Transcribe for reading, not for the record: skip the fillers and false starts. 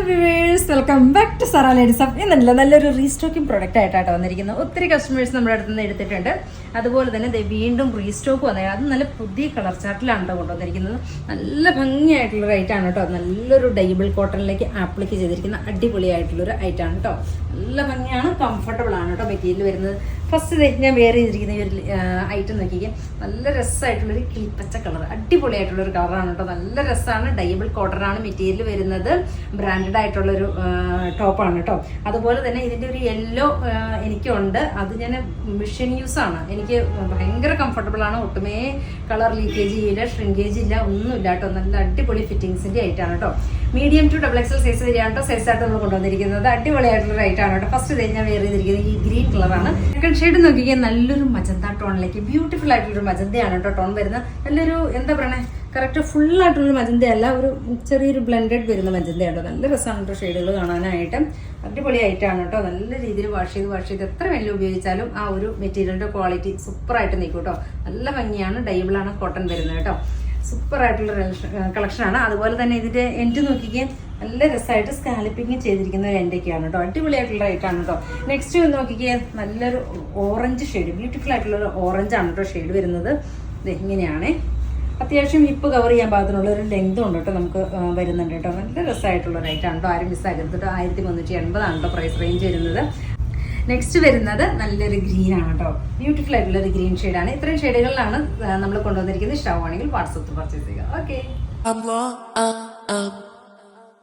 Viewers, welcome back to Zara ladies of. ഇന്നല്ല നല്ലൊരു restocking product ആയിട്ടാണ് വന്നിരിക്കുന്നത്. ഒത്തിരി കസ്റ്റമേഴ്സ് നമ്മുടെ അടുത്ത് നിന്ന് എടുത്തിട്ടുണ്ട്. അതുപോലെ തന്നെ വീണ്ടും റീസ്റ്റോക്ക് വന്നത് അത് നല്ല പുതിയ കളർ ചാർട്ടിലാണ് കേട്ടോ കൊണ്ടുവന്നിരിക്കുന്നത്. നല്ല ഭംഗിയായിട്ടുള്ളൊരു ഐറ്റാണ് കേട്ടോ. നല്ലൊരു ഡൈബിൾ കോട്ടണിലേക്ക് ആപ്ലിക്ക് ചെയ്തിരിക്കുന്ന അടിപൊളിയായിട്ടുള്ളൊരു ഐറ്റാണ് കേട്ടോ. നല്ല ഭംഗിയാണ്, കംഫർട്ടബിൾ ആണ് കേട്ടോ മെറ്റീരിയൽ വരുന്നത്. ഫസ്റ്റ് ഞാൻ വെയർ ചെയ്തിരിക്കുന്ന ഈ ഒരു ഐറ്റം നോക്കിക്കാൻ നല്ല രസമായിട്ടുള്ളൊരു കിളിപ്പച്ച കളർ, അടിപൊളിയായിട്ടുള്ളൊരു കളറാണ് കേട്ടോ. നല്ല രസമാണ്. ഡൈബിൾ കോട്ടണാണ് മെറ്റീരിയൽ വരുന്നത്. ബ്രാൻഡഡ് ആയിട്ടുള്ളൊരു ടോപ്പാണ് കേട്ടോ. അതുപോലെ തന്നെ ഇതിൻ്റെ ഒരു യെല്ലോ എനിക്കുണ്ട്. അത് ഞാൻ മിഷൻ യൂസ് ആണ്. എനിക്ക് ഭയങ്കര കംഫർട്ടബിൾ ആണ്. ഒട്ടുമേ കളർ ലീക്കേജ് ചെയ്യില്ല, ഷ്രിങ്കേജ് ഇല്ല, ഒന്നുമില്ല കേട്ടോ. നല്ല അടിപൊളി ഫിറ്റിങ്സിൻ്റെ ഐറ്റാണ് കേട്ടോ. മീഡിയം ടു XXL സൈസ് വരെയാണ് കേട്ടോ സൈസായിട്ട് നമ്മൾ കൊണ്ടുവന്നിരിക്കുന്നത്. അടിപൊളിയായിട്ടുള്ള ഐറ്റാണ് കേട്ടോ. ഫസ്റ്റ് ഞാൻ വെയർ ചെയ്തിരിക്കുന്നത് ഈ ഗ്രീൻ കളറാണ്. സെക്കൻഡ് ഷെയ്ഡ് നോക്കിയാൽ നല്ലൊരു മജന്ത ടോണിലേക്ക് ബ്യൂട്ടിഫുൾ ആയിട്ടുള്ളൊരു മജന്തയാണ് കേട്ടോ ടോൺ വരുന്നത്. നല്ലൊരു എന്താ പറയണേ, കറക്റ്റ് ഫുള്ളായിട്ടുള്ളൊരു മജന്തയല്ല, ഒരു ചെറിയൊരു ബ്ലെൻഡഡ് വരുന്ന മജന്തയാണ്. നല്ല രസമാണ് കേട്ടോ ഷെയ്ഡുകൾ കാണാനായിട്ട്. അടിപൊളി ആയിട്ടാണ് കേട്ടോ. നല്ല രീതിയിൽ വാഷ് ചെയ്ത് എത്ര വലിയ ഉപയോഗിച്ചാലും ആ ഒരു മെറ്റീരിയലിൻ്റെ ക്വാളിറ്റി സൂപ്പറായിട്ട് നിൽക്കും കേട്ടോ. നല്ല ഭംഗിയാണ്. ഡൈബിളാണ് കോട്ടൺ വരുന്നത് കേട്ടോ. സൂപ്പർ ആയിട്ടുള്ള കളക്ഷനാണ്. അതുപോലെ തന്നെ ഇതിൻ്റെ എൻഡ് നോക്കിക്കാൻ നല്ല രസമായിട്ട് സ്കാലപ്പിങ് ചെയ്തിരിക്കുന്ന ഒരു എൻഡൊക്കെയാണ് കേട്ടോ. അടിപൊളിയായിട്ടുള്ള റേറ്റാണ് കേട്ടോ. നെക്സ്റ്റ് നോക്കിക്കാൻ നല്ലൊരു ഓറഞ്ച് ഷെയ്ഡ്, ബ്യൂട്ടിഫുൾ ആയിട്ടുള്ള ഓറഞ്ചാണ് കേട്ടോ ഷെയ്ഡ് വരുന്നത്. ഇങ്ങനെയാണ്. അത്യാവശ്യം ഹിപ്പ് കവർ ചെയ്യാൻ പാകത്തിനുള്ള ഒരു ലെങ്തും ഉണ്ട് കേട്ടോ നമുക്ക് വരുന്നുണ്ട് കേട്ടോ. നല്ല രസമായിട്ടുള്ള റേറ്റാണ് കേട്ടോ. ആരും മിസ്സാക്കരുത് കേട്ടോ. 1380 കേട്ടോ പ്രൈസ് റേഞ്ച് വരുന്നത്. നെക്സ്റ്റ് വരുന്നത് നല്ലൊരു ഗ്രീൻ ആണ് കേട്ടോ. ബ്യൂട്ടിഫുൾ ആയിട്ടുള്ള ഒരു ഗ്രീൻ ഷെയ്ഡാണ്. ഇത്രയും ഷെയ്ഡുകളിലാണ് നമ്മൾ കൊണ്ടുവന്നിരിക്കുന്നത്. ഇഷ്ടമാണെങ്കിൽ വാട്സപ്പ് പർച്ചേസ് ചെയ്യുക. ഓക്കെ.